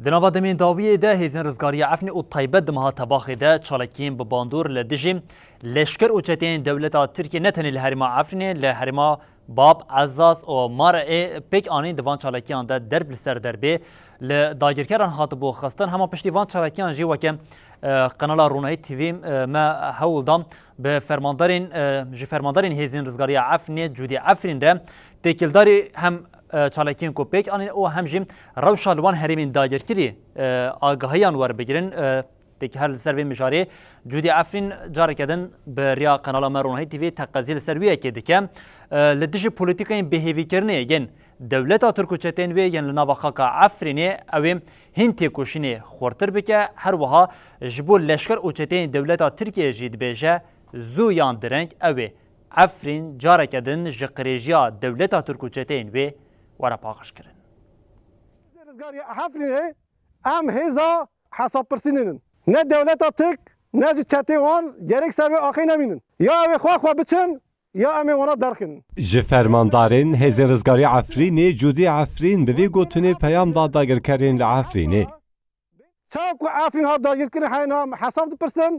دنوا دمین داویه ده هیزن رزگاری عفنی و طیبت دمها تباخی ده چالکین بباندور لدجیم لشکر و چتین دولتا ترکیه نتنی لحرما عفنی لحرما باب عزاز و مارع پیک آنی دوان چالکیان ده درب لسر دربی لداگرکران هاتبو خستن هما پشتی وان چالکیان جی وکم قنالا رونایی تیوی ما هول دام به فرماندارین هیزن رزگاری عفنی جودی عفرین ده تکیلداری هم چالکین کو پیک آن او همجیم روشالوان هریمین داگرکری آگاهیان ور بگیرن تک هر سروی مشاری جودی عفرین جاری کردن به ریا قنال مرونهی تیوی تقاضی سرویه که دکم لدیش پولیتیکای بهیوی کرنه ین دولت ترکوچتین و ین لنواخاک عفرینه اویم هنتی کوشینه خورتر بکه هر وها جبول لشکر اوچتین دولت ترکیه جید بیجه زویان درنگ اوی عفرین جاری کردن جقریجیا دولت ترکوچتین و ورا پاخش کردن. رزگاری عفرینه ام هزا حساب پرسینن. نه دولت ترک نه چتیوان گرک سر آخی نمینن. یا اوی خواه بچن یا امی اونا درخن. فرماندارین هزین رزگاری عفرینی جودی عفرین به وی گوتنی پیام داد داگرکرین لعفرینی. چاپ کو عفرین ها داگرکرین حینا حساب پرسن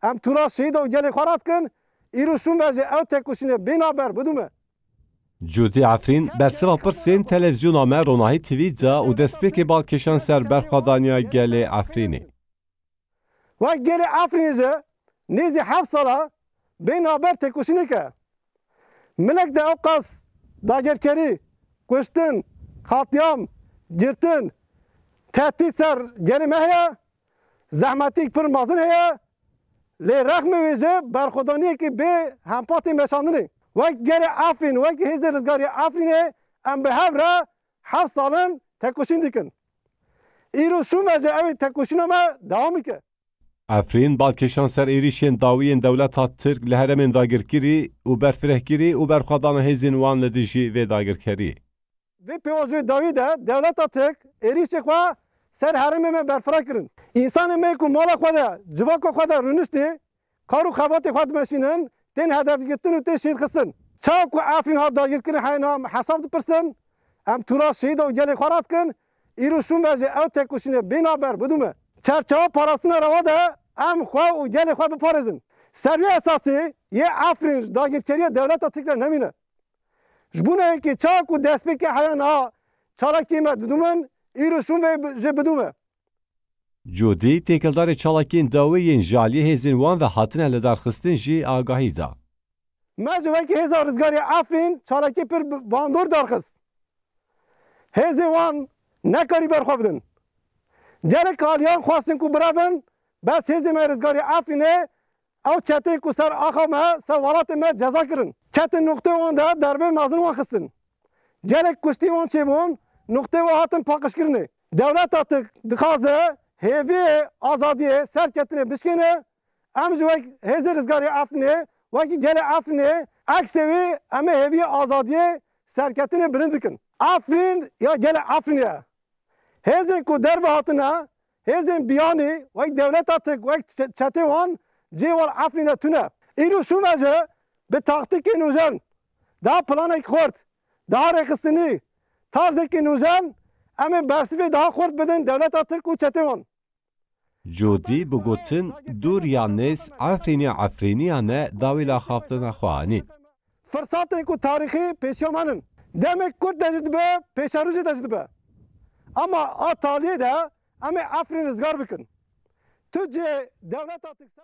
ام تورا شهید و گلی خورات کن ایرو شون وجه او تکوشینه بینابر بدومه. جودی عفرین برسوا پرسین تلویزیون آمه روناهی تیوی جا و دسپیک بالکشان سر برخوادانیا گل عفرینی. و گل عفرینی جا نیزی 7 ساله بینابر تکوشینه که ملک ده اوقاس داگرکری کشتن خاطیام گرتن تهدید سر گلی مهیا زحمتی پر مازن هیا لی رقم ویژه برخودانی که به همپاتی مشاندنی و گل عفرین و هیز رزگاری عفرینه ام به هف را 7 سالن تکوشین دیکن ایرو شون وجه اوی تکوشین ما دوامی که عفرین بالکشان سر ایریشین داویین دولت ترک لهرمین داگرکری و برفرهگیری و برخوادان هیزین وان لدیجی و داگرکری وی پیوژوی داوی ده دولت ترک ایریش خواه سر حرم من برفرا کرن انسان می کو مالا خود جواک خود رونشتی کارو خوات خود ماشینن تن هدف گرفتن و تن شهید خستن چاو کو عفرین ها داگرکری حینا حساب پرسن ام تورا شهید و گلی خورات کن ایرو شون وجه او تکوشینه بینابر بدومه چرچاو پاراسین روا ده ام خواه و گل خواه بپارزن سروی اساسی یه عفرین داگرکری دولت تکرار نمینه جبونه که چاک و دستپیک حیان ها چالاکی ما دودومن ایروشون و جه بدومه جودی تکلدار چالاکین داویین جالی هیزین وان و حاطنه لدارخستین جی آگاهی دا مجوه که هزار رزگاری عفرین چالاکی پر باندور دارخست هیزین وان نکاری برخواه بدن جره کالیان خواستن کو برافن بس هیزی ما رزگاری عفرینه او چته کو سر آخا ما سوالات ما جزا کرن چته نقطه وان ده دربه مازن وان خستن جره کشتی وان چه بون نقطه وان هاتن پاکش کرنه دولت آتک دخوازه هیوی آزادیه سرکتنه بشکنه ام جوه هیزی رزگاری عفرینه وکی جره عفرینه اکسوی ام هیوی آزادیه سرکتنه برند کن عفرین یا جره عفرینه هزین کو در هاتنا هزین بیانی و دولت تک و چته وان جوال عفرین تونه ایرو شو وجه به تاکتیک نوجان دا پلان خورد دا رخصتنی طرز که نوجان اما برسوی دا خورد بدن دولت ترک و چته وان جودی بگوتن دور یانیس عفرینی نه داویلا خافتن خوانی فرصات کو تاریخی پیشیامانن demek Kürt tecrübe peşarıcı tecrübe ama ataliye de ama Afrin rızgar bıkın. Tücce devlet atıksa